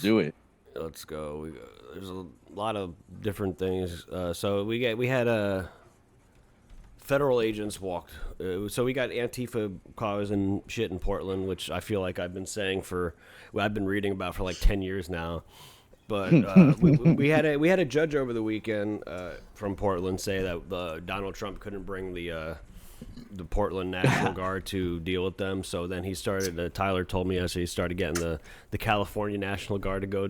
Do it. Let's go. There's a lot of different things. So we had federal agents walked. So we got Antifa cars and shit in Portland, which I feel like I've been saying I've been reading about for like 10 years now. But we had a judge over the weekend from Portland say that Donald Trump couldn't bring the Portland National Guard to deal with them. So then he started. Tyler told me yesterday he started getting the California National Guard to go.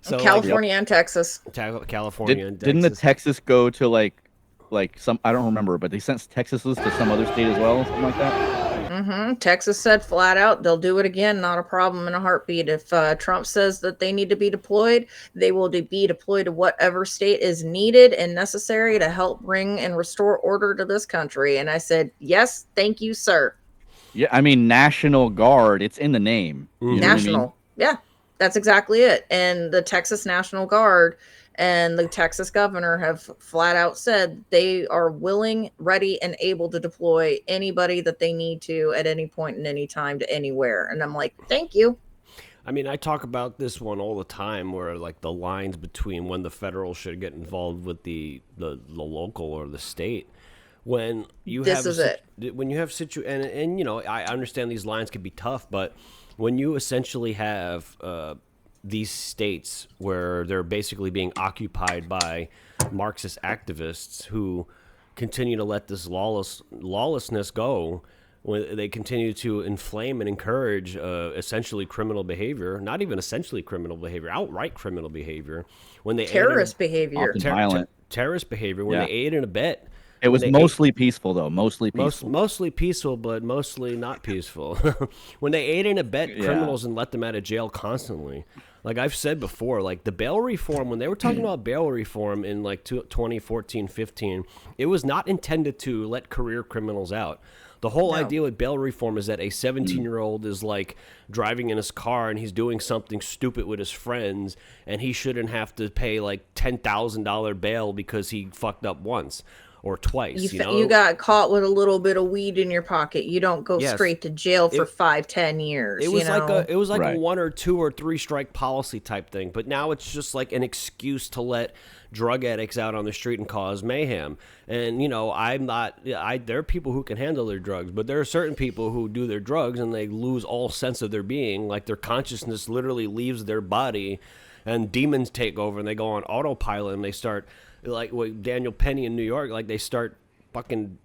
So California and Texas. California and Didn't the Texas. Texas go to like some, I don't remember, but they sent Texas's to some other state as well, something like that. Texas said flat out they'll do it again, not a problem in a heartbeat. If Trump says that they need to be deployed, they will be deployed to whatever state is needed and necessary to help bring and restore order to this country. And I said, yes, thank you, sir. Yeah, I mean National Guard. It's in the name. You know what I mean? National. Yeah, that's exactly it. And the Texas National Guard and the Texas governor have flat out said they are willing, ready, and able to deploy anybody that they need to at any point in any time to anywhere. And I'm like, thank you. I mean, I talk about this one all the time, where like the lines between when the federal should get involved with the local or the state. When you This have is it. when you have and you know, I understand these lines can be tough, but when you essentially have these states where they're basically being occupied by Marxist activists who continue to let this lawlessness go, when they continue to inflame and encourage essentially criminal behavior, not even essentially criminal behavior, outright criminal behavior, when they Terrorist behavior. Often violent. terrorist behavior, when Yeah. they aid and abet. It was when they mostly peaceful though. Mostly peaceful. Mostly peaceful, but mostly not peaceful. When they aid and abet criminals and let them out of jail constantly. Like I've said before, like the bail reform, when they were talking about bail reform in like 2014, 15, it was not intended to let career criminals out. The whole idea with bail reform is that a 17-year-old is like driving in his car and he's doing something stupid with his friends and he shouldn't have to pay like $10,000 bail because he fucked up once or twice. You got caught with a little bit of weed in your pocket. You don't go straight to jail for 5-10 years. It was like Right. a 1 or 2 or 3 strike policy type thing. But now it's just like an excuse to let drug addicts out on the street and cause mayhem. And you know, there are people who can handle their drugs, but there are certain people who do their drugs and they lose all sense of their being, like their consciousness literally leaves their body and demons take over and they go on autopilot and they start like what Daniel Penny in New York, like they start fucking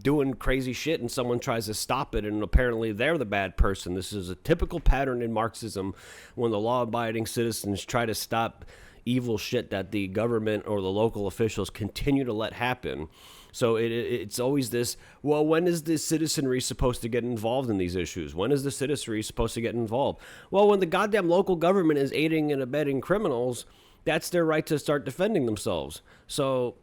doing crazy shit and someone tries to stop it and apparently they're the bad person. This is a typical pattern in Marxism when the law-abiding citizens try to stop evil shit that the government or the local officials continue to let happen. So it's always this, well, when is the citizenry supposed to get involved in these issues? When is the citizenry supposed to get involved? Well, when the goddamn local government is aiding and abetting criminals, that's their right to start defending themselves. So,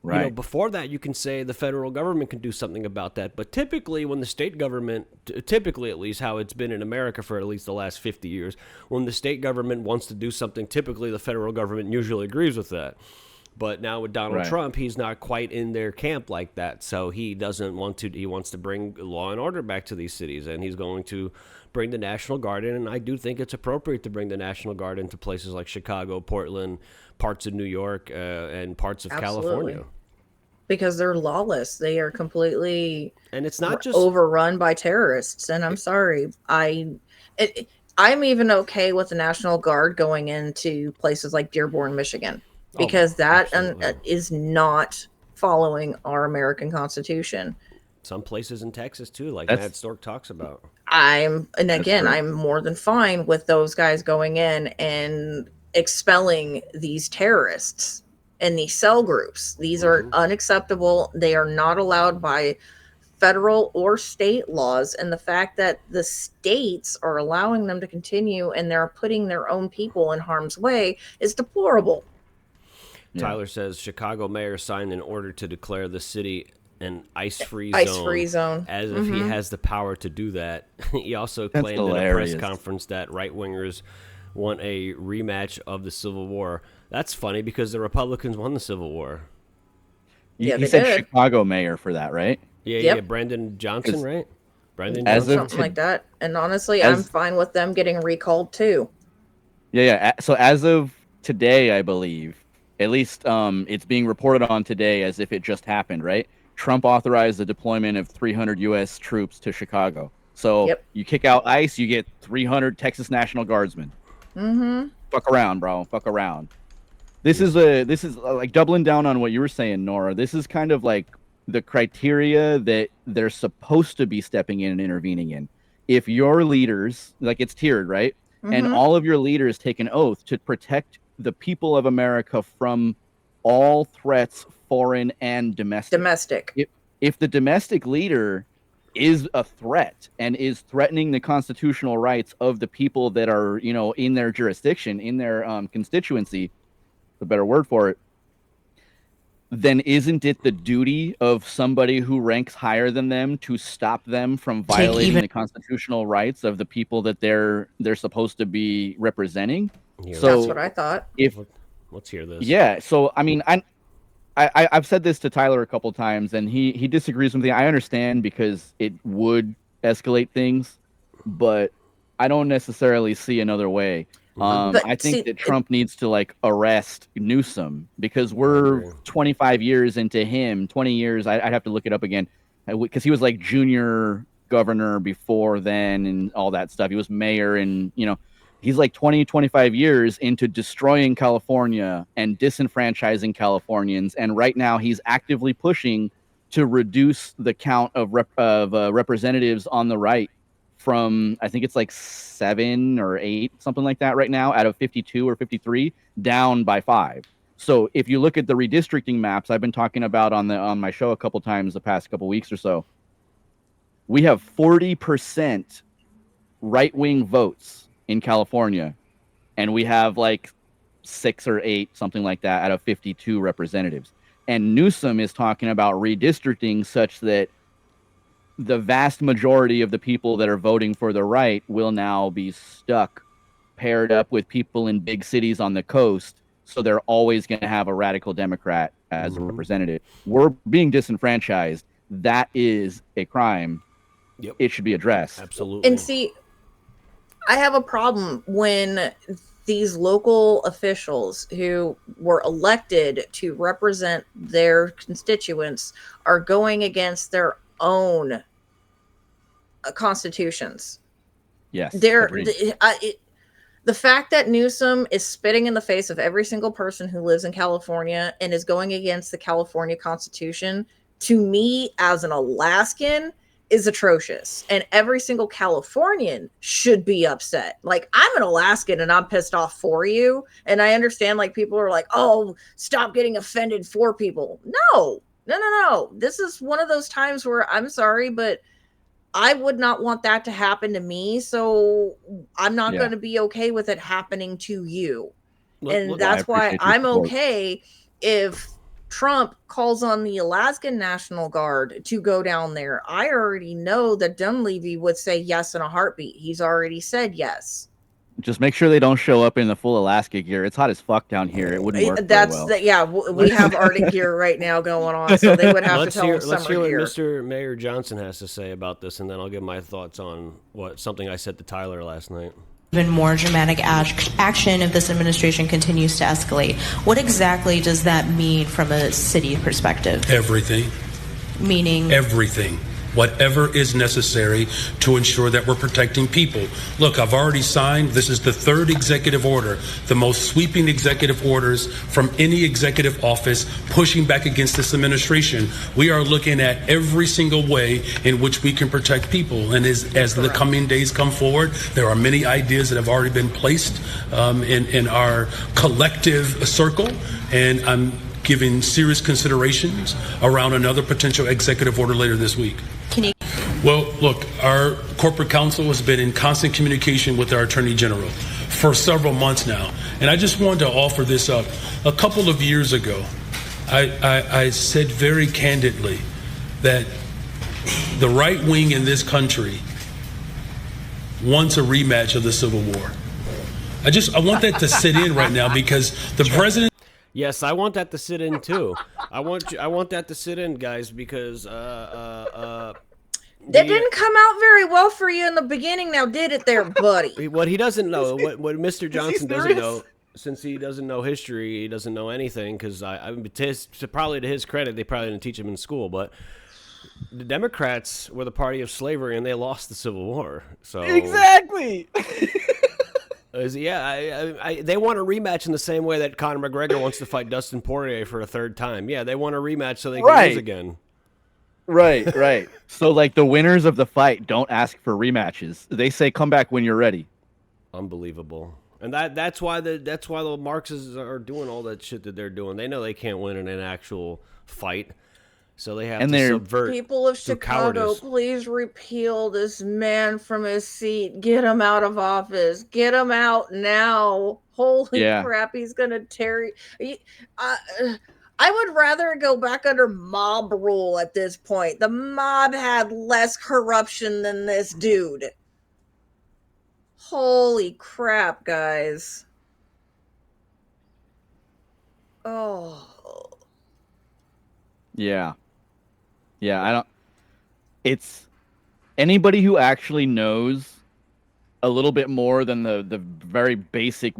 you know, before that, you can say the federal government can do something about that. But typically, when the state government, typically at least how it's been in America for at least the last 50 years, when the state government wants to do something, typically the federal government usually agrees with that. But now with Donald Trump, he's not quite in their camp like that. So he doesn't want to, he wants to bring law and order back to these cities. And he's going to bring the National Guard in. And I do think it's appropriate to bring the National Guard into places like Chicago, Portland, parts of New York, and parts of California. Because they're lawless. They are completely and it's not just overrun by terrorists. And I'm sorry. I'm even okay with the National Guard going into places like Dearborn, Michigan. Because that is not following our American Constitution. Some places in Texas too, like Matt Stork talks about. I'm more than fine with those guys going in and expelling these terrorists and these cell groups. These are unacceptable. They are not allowed by federal or state laws, and the fact that the states are allowing them to continue and they're putting their own people in harm's way is deplorable. Tyler says Chicago mayor signed an order to declare the city an ice-free zone as if he has the power to do that. He also claimed in a press conference that right-wingers want a rematch of the Civil War. That's funny because the Republicans won the Civil War. You said Chicago mayor for that, right? Yeah, Brandon Johnson, right? Brandon Johnson. Something like that. And honestly, I'm fine with them getting recalled too. Yeah. So as of today, I believe, at least it's being reported on today as if it just happened, right? Trump authorized the deployment of 300 U.S. troops to Chicago. So Yep. you kick out ICE, you get 300 Texas National Guardsmen. Mm-hmm. Fuck around, bro. Fuck around. Yes. This is like doubling down on what you were saying, Nora. This is kind of like the criteria that they're supposed to be stepping in and intervening in. If your leaders, like it's tiered, right? And Mm-hmm. all of your leaders take an oath to protect the people of America from all threats, foreign and domestic. Domestic. If the domestic leader is a threat and is threatening the constitutional rights of the people that are, in their jurisdiction, in their constituency, the better word for it, then isn't it the duty of somebody who ranks higher than them to stop them from violating the constitutional rights of the people that they're supposed to be representing? Here, That's So what I thought. if let's hear this. yeah, so I mean, I've said this to Tyler a couple times, and he disagrees with me. I understand because it would escalate things, but I don't necessarily see another way. But I think see, that Trump needs to like arrest Newsom because we're 25 years into him. 20 years. I'd have to look it up again because he was like junior governor before then and all that stuff. He was mayor, and he's like 20, 25 years into destroying California and disenfranchising Californians. And right now he's actively pushing to reduce the count of representatives on the right from, I think it's like 7 or 8, something like that right now, out of 52 or 53, down by 5. So if you look at the redistricting maps I've been talking about on my show a couple times the past couple weeks or so, we have 40% right-wing votes in California, and we have like 6 or 8, something like that, out of 52 representatives. And Newsom is talking about redistricting such that the vast majority of the people that are voting for the right will now be stuck paired up with people in big cities on the coast. So they're always going to have a radical Democrat as a representative. We're being disenfranchised. That is a crime. Yep. It should be addressed. Absolutely. And see, I have a problem when these local officials who were elected to represent their constituents are going against their own constitutions. Yes. The fact that Newsom is spitting in the face of every single person who lives in California and is going against the California Constitution, to me as an Alaskan, is atrocious. And every single Californian should be upset. Like, I'm an Alaskan and I'm pissed off for you. And I understand, like, people are like, oh, stop getting offended for people. No. This is one of those times where I'm sorry, but I would not want that to happen to me. So I'm not going to be okay with it happening to you. And that's why I'm okay if Trump calls on the Alaskan National Guard to go down there. I already know that Dunleavy would say yes in a heartbeat. He's already said yes. Just make sure they don't show up in the full Alaska gear. It's hot as fuck down here. It wouldn't work very well. We have Arctic gear right now going on, so they would have to tell them Let's hear what gear. Mr. Mayor Johnson has to say about this, and then I'll give my thoughts on something I said to Tyler last night. Even more dramatic action if this administration continues to escalate. What exactly does that mean from a city perspective? Everything. Meaning? Everything. Whatever is necessary to ensure that we're protecting people. Look, I've already signed, this is the 3rd executive order, the most sweeping executive orders from any executive office pushing back against this administration. We are looking at every single way in which we can protect people. And as the coming days come forward, there are many ideas that have already been placed in our collective circle. And I'm giving serious considerations around another potential executive order later this week. Well, look, our corporate counsel has been in constant communication with our Attorney General for several months now. And I just wanted to offer this up. A couple of years ago, I said very candidly that the right wing in this country wants a rematch of the Civil War. I want that to sit in right now because the president. Yes, I want that to sit in too. I want that to sit in, guys, because That didn't come out very well for you in the beginning, now did it there, buddy? What he doesn't know, what Mr. Johnson doesn't serious? know, since he doesn't know history, he doesn't know anything, because probably to his credit, they probably didn't teach him in school, but the Democrats were the party of slavery, and they lost the Civil War. So Exactly. They want a rematch in the same way that Conor McGregor wants to fight Dustin Poirier for a third time. Yeah, they want a rematch so they can lose again. Right. So, like, the winners of the fight don't ask for rematches. They say, "Come back when you're ready." Unbelievable. And that's why the Marxists are doing all that shit that they're doing. They know they can't win in an actual fight, so they have to subvert. People of Chicago, cowardice. Please repeal this man from his seat. Get him out of office. Get him out now. Holy crap, he's gonna tear. I would rather go back under mob rule at this point. The mob had less corruption than this dude. Holy crap, guys. Oh. Yeah, I don't. It's anybody who actually knows a little bit more than the very basic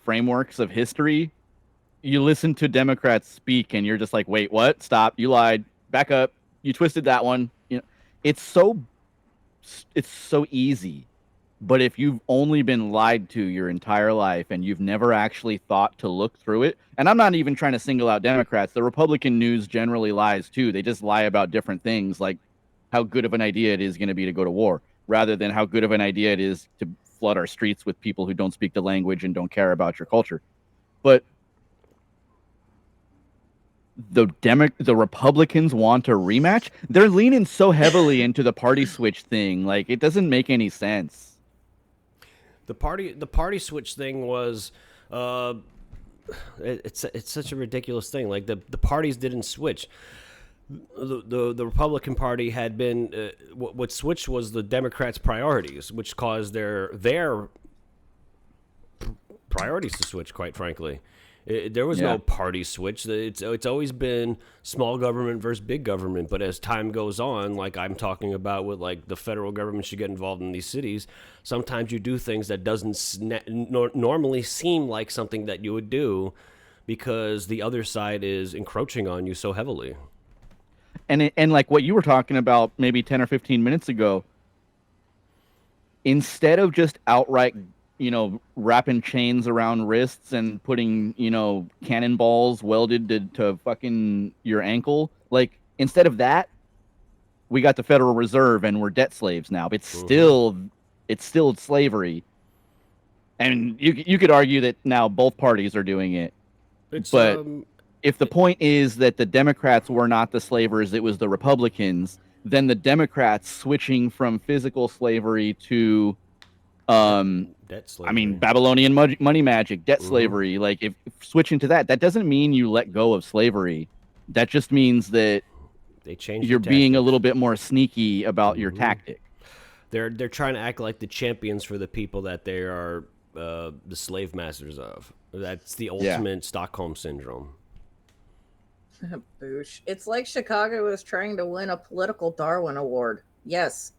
frameworks of history. You listen to Democrats speak, and you're just like, "Wait, what? Stop! You lied. Back up. You twisted that one." It's so easy. But if you've only been lied to your entire life and you've never actually thought to look through it, and I'm not even trying to single out Democrats, the Republican news generally lies too. They just lie about different things, like how good of an idea it is going to be to go to war, rather than how good of an idea it is to flood our streets with people who don't speak the language and don't care about your culture. But the Republicans want a rematch. They're leaning so heavily into the party switch thing. Like, it doesn't make any sense. The party switch thing was, it's such a ridiculous thing. Like the parties didn't switch. The Republican Party had been what switched was the Democrats' priorities, which caused their priorities to switch. Quite frankly, there was no party switch. It's always been small government versus big government. But as time goes on, like I'm talking about with like the federal government should get involved in these cities, sometimes you do things that doesn't normally seem like something that you would do because the other side is encroaching on you so heavily. And like what you were talking about maybe 10 or 15 minutes ago, instead of just outright wrapping chains around wrists and putting, cannonballs welded to fucking your ankle. Like, instead of that, we got the Federal Reserve and we're debt slaves now. It's still slavery. And you could argue that now both parties are doing it. But if the point is that the Democrats were not the slavers, it was the Republicans, then the Democrats switching from physical slavery to debt slavery. I mean, Babylonian money magic, debt slavery. Like, if switching to that doesn't mean you let go of slavery. That just means that they changed. You're being a little bit more sneaky about your tactic. They're trying to act like the champions for the people that they are the slave masters of. That's the ultimate Stockholm syndrome. Boosh. It's like Chicago is trying to win a political Darwin Award. Yes.